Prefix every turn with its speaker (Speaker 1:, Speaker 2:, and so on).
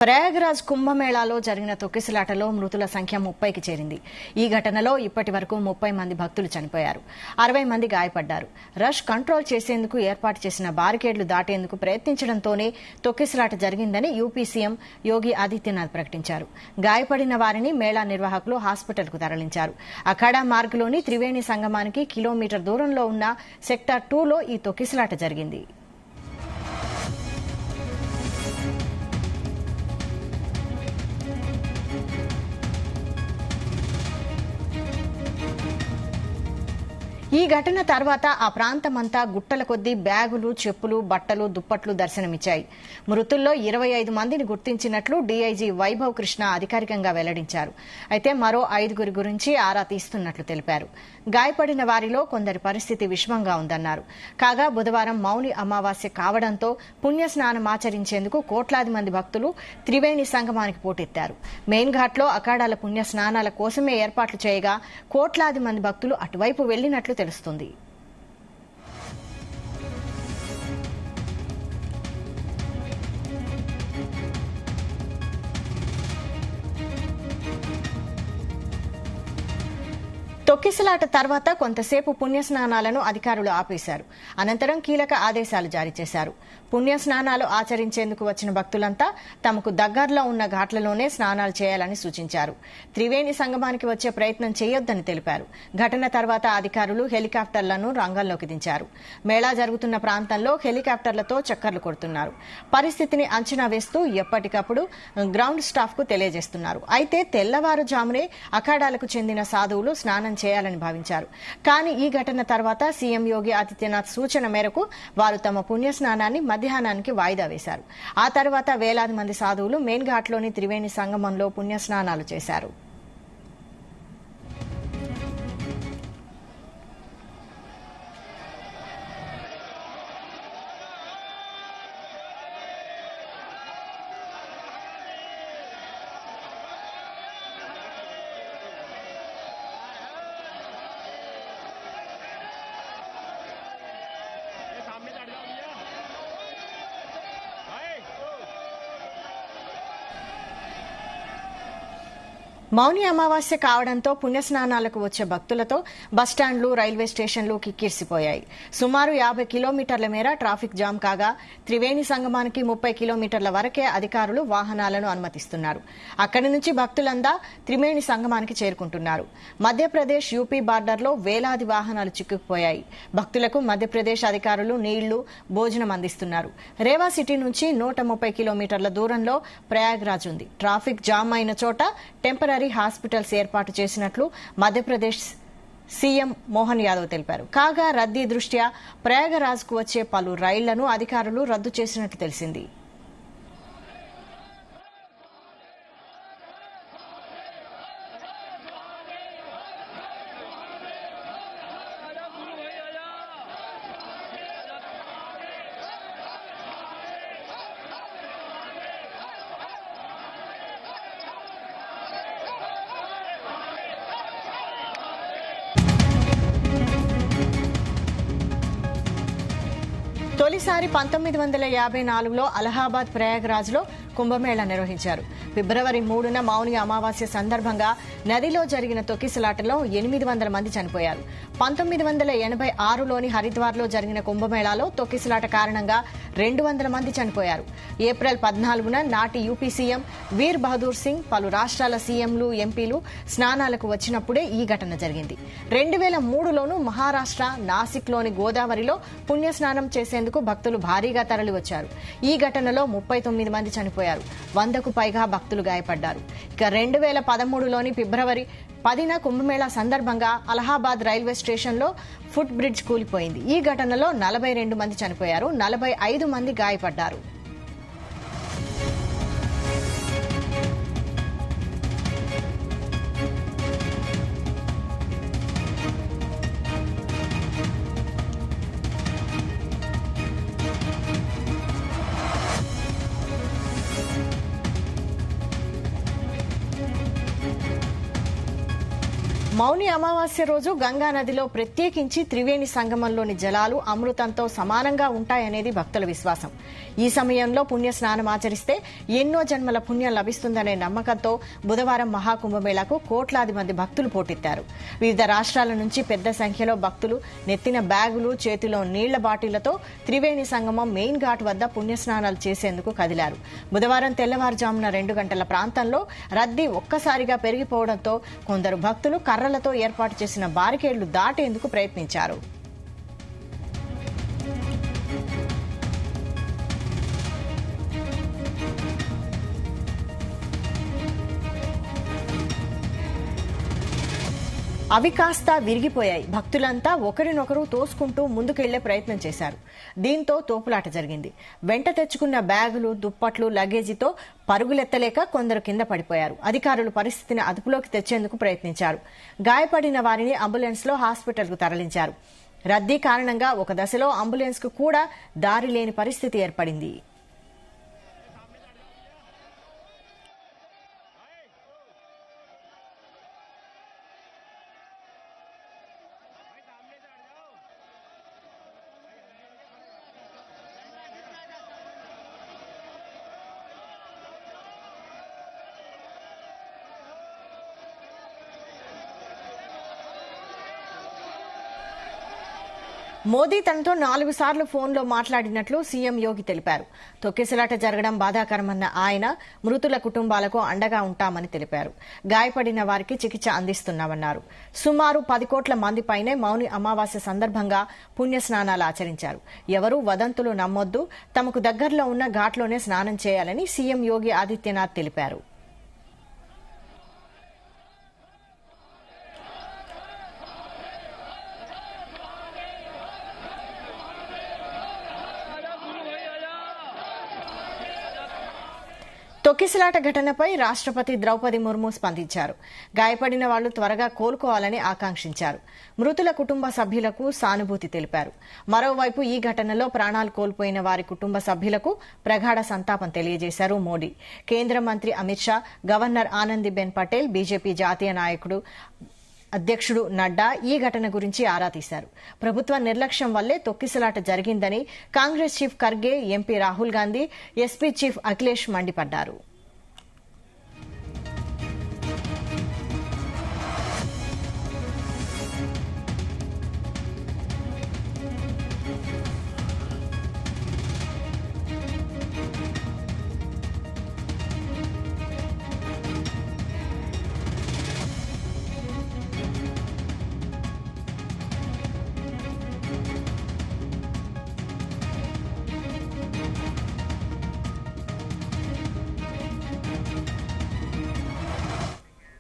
Speaker 1: ప్రయాగరాజ్ కుంభమేళాలో జరిగిన తొక్కిసలాటలో మృతుల సంఖ్య 30కి చేరింది. ఈ ఘటనలో ఇప్పటి వరకు 30 మంది భక్తులు చనిపోయారు, 60 మంది గాయపడ్డారు. రష్ కంట్రోల్ చేసేందుకు ఏర్పాటు చేసిన బారికేడ్లు దాటేందుకు ప్రయత్నించడంతోనే తొక్కిసలాట జరిగిందని యూపీ సీఎం యోగి ఆదిత్యనాథ్ ప్రకటించారు. గాయపడిన వారిని మేళా నిర్వాహకులు హాస్పిటల్కు తరలించారు. అఖాడా మార్గ్లోని త్రివేణి సంగమానికి కిలోమీటర్ దూరంలో ఉన్న సెక్టార్ 2లో ఈ తొక్కిసలాట జరిగింది. ఈ ఘటన తర్వాత ఆ ప్రాంతమంతా గుట్టల కొద్దీ బ్యాగులు, చెప్పులు, బట్టలు, దుప్పట్లు దర్శనమిచ్చాయి. మృతుల్లో 25 మందిని గుర్తించినట్లు డీఐజీ వైభవ్ కృష్ణ అధికారికంగా వెల్లడించారు. అయితే మరో 5గురి గురించి ఆరా తీస్తున్నట్లు తెలిపారు. గాయపడిన వారిలో కొందరి పరిస్థితి విషమంగా ఉందన్నారు. కాగా బుధవారం మౌని అమావాస్య కావడంతో పుణ్యస్నానం ఆచరించేందుకు కోట్లాది మంది భక్తులు త్రివేణి సంగమానికి పోటెత్తారు. మెయిన్ ఘాట్లో అఖాడాల పుణ్యస్నానాల కోసమే ఏర్పాట్లు చేయగా కోట్లాది మంది భక్తులు అటువైపు వెళ్లినట్లు తెలుస్తుంది. తొక్కిసలాట తర్వాత కొంతసేపు పుణ్యస్నానాలను అధికారులు ఆపేశారు. అనంతరం కీలక ఆదేశాలు జారీ చేశారు. పుణ్యస్నానాలు ఆచరించేందుకు వచ్చిన భక్తులంతా తమకు దగ్గరలో ఉన్న ఘాట్లలోనే స్నానాలు చేయాలని సూచించారు. త్రివేణి సంగమానికి వచ్చే ప్రయత్నం చేయొద్దని తెలిపారు. ఘటన తర్వాత అధికారులు హెలికాప్టర్లను రంగంలోకి దించారు. మేళా జరుగుతున్న ప్రాంతంలో హెలికాప్టర్లతో చక్కర్లు కొడుతున్నారు. పరిస్థితిని అంచనా వేస్తూ ఎప్పటికప్పుడు గ్రౌండ్ స్టాఫ్ కు తెలియజేస్తున్నారు. అయితే తెల్లవారుజామునే అఖాడాలకు చెందిన సాధువులు స్నానం చేయాలని భావించారు. కానీ ఈ ఘటన తర్వాత సీఎం యోగి ఆదిత్యనాథ్ సూచన మేరకు వారు తమ పుణ్యస్నానాన్ని మధ్యాహ్నానికి వాయిదా వేశారు. ఆ తర్వాత వేలాది మంది సాధువులు మెయిన్ ఘాట్లోని త్రివేణి సంగమంలో పుణ్యస్నానాలు చేశారు. మౌని అమావాస్య కావడంతో పుణ్యస్నానాలకు వచ్చే భక్తులతో బస్టాండ్లు, రైల్వే స్టేషన్లు కిక్కిరిసిపోయాయి. సుమారు 50 కిలోమీటర్ల మేర ట్రాఫిక్ జామ్ కాగా త్రివేణి సంగమానికి 30 కిలోమీటర్ల వరకే అధికారులు వాహనాలను అనుమతిస్తున్నారు. అక్కడి నుంచి భక్తులంతా త్రివేణి సంగమానికి చేరుకుంటున్నారు. మధ్యప్రదేశ్, యూపీ బార్డర్లో వేలాది వాహనాలు చిక్కుకుపోయాయి. భక్తులకు మధ్యప్రదేశ్ అధికారులు నీళ్లు, భోజనం అందిస్తున్నారు. రేవా సిటీ నుంచి 130 కిలోమీటర్ల దూరంలో ప్రయాగ్రాజ్ ఉంది. ట్రాఫిక్ జామ్ అయిన చోట టెంపరీ హాస్పిటల్స్ ఏర్పాటు చేసినట్లు మధ్యప్రదేశ్ సీఎం మోహన్ యాదవ్ తెలిపారు. కాగా రద్దీ దృష్ట్యా ప్రయాగరాజ్ కు వచ్చే పలు రైళ్లను అధికారులు రద్దు చేసినట్లు తెలిసింది. తొలిసారి 1954లో అలహాబాద్ ప్రయాగరాజ్లో కుంభమేళా నిర్వహించారు. ఫిబ్రవరి 3న మౌని అమావాస్య సందర్భంగా నదిలో జరిగిన తొక్కిసలాటలో 800 మంది చనిపోయారు. 1986లోని హరిద్వార్లో జరిగిన కుంభమేళాలో తొక్కిసలాట కారణంగా 200 మంది చనిపోయారు. ఏప్రిల్ 14న నాటి యూపీ సీఎం వీర్ బహదూర్ సింగ్, పలు రాష్ట్రాల సీఎంలు, ఎంపీలు స్నానాలకు వచ్చినప్పుడే ఈ ఘటన జరిగింది. 2003లోనూ మహారాష్ట్ర నాసిక్లోని గోదావరిలో పుణ్యస్నానం చేసేందుకు భక్తులు భారీగా తరలివచ్చారు. ఈ ఘటనలో 39 మంది చనిపోయారు. 100కు పైగా భక్తులు గాయపడ్డారు. ఇక 2013లోని ఫిబ్రవరి 10న కుంభమేళా సందర్భంగా అలహాబాద్ రైల్వే స్టేషన్లో ఫుట్ బ్రిడ్జ్ కూలిపోయింది. ఈ ఘటనలో 42 మంది చనిపోయారు, 45 మంది గాయపడ్డారు. మౌని అమావాస్య రోజు గంగా నదిలో ప్రత్యేకించి త్రివేణి సంగమంలోని జలాలు అమృతంతో సమానంగా ఉంటాయనేది భక్తుల విశ్వాసం. ఈ సమయంలో పుణ్య స్నానం ఆచరిస్తే ఎన్నో జన్మల పుణ్యం లభిస్తుందనే నమ్మకంతో బుధవారం మహాకుంభమేళాకు కోట్లాది మంది భక్తులు పోటెత్తారు. వివిధ రాష్ట్రాల నుంచి పెద్ద సంఖ్యలో భక్తులు నెత్తిన బ్యాగులు, చేతిలో నీళ్ల బాటిళ్లతో త్రివేణి సంగమం మెయిన్ ఘాట్ వద్ద పుణ్యస్నానాలు చేసేందుకు కదిలారు. బుధవారం తెల్లవారుజామున 2 గంటల ప్రాంతంలో రద్దీ ఒక్కసారిగా పెరిగిపోవడంతో కొందరు భక్తులు కర్రలతో ఏర్పాటు చేసిన బారికేడ్లు దాటేందుకు ప్రయత్నించారు. అవి కాస్త విరిగిపోయాయి. భక్తులంతా ఒకరినొకరు తోసుకుంటూ ముందుకెళ్లే ప్రయత్నం చేశారు. దీంతో తోపులాట జరిగింది. వెంట తెచ్చుకున్న బ్యాగులు, దుప్పట్లు, లగేజీతో పరుగులెత్తలేక కొందరు కింద పడిపోయారు. అధికారులు పరిస్థితిని అదుపులోకి తెచ్చేందుకు ప్రయత్నించారు. గాయపడిన వారిని అంబులెన్స్ లో హాస్పిటల్ కు తరలించారు. రద్దీ కారణంగా ఒక దశలో అంబులెన్స్ కు కూడా దారి లేని పరిస్థితి ఏర్పడింది. మోదీ తనతో 4 సార్లు ఫోన్లో మాట్లాడినట్లు సీఎం యోగి తెలిపారు. తొక్కిసలాట జరగడం బాధాకరమన్న ఆయన మృతుల కుటుంబాలకు అండగా ఉంటామని తెలిపారు. గాయపడిన వారికి చికిత్స అందిస్తున్నామన్నారు. సుమారు 10 కోట్ల మంది పైనే మౌని అమావాస్య సందర్భంగా పుణ్యస్నానాలు ఆచరించారు. ఎవరూ వదంతులు నమ్మొద్దు, తమకు దగ్గరలో ఉన్న ఘాట్లోనే స్నానం చేయాలని సీఎం యోగి ఆదిత్యనాథ్ తెలిపారు. తొక్కిసలాట ఘటనపై రాష్ట్రపతి ద్రౌపది ముర్ము స్పందించారు. గాయపడిన వాళ్లు త్వరగా కోలుకోవాలని ఆకాంక్షించారు. మృతుల కుటుంబ సభ్యులకు సానుభూతి తెలిపారు. మరోవైపు ఈ ఘటనలో ప్రాణాలు కోల్పోయిన వారి కుటుంబ సభ్యులకు ప్రగాఢ సంతాపం తెలియజేశారు మోడీ. కేంద్ర మంత్రి అమిత్ షా, గవర్నర్ ఆనందీబెన్ పటేల్, బీజేపీ జాతీయ నాయకుడు అధ్యక్షుడు నడ్డా ఈ ఘటన గురించి ఆరా తీశారు. ప్రభుత్వ నిర్లక్ష్యం వల్లే తొక్కిసలాట జరిగిందని Congress chief Kharge, MP Rahul Gandhi, SP chief Akhilesh మండిపడ్డారు.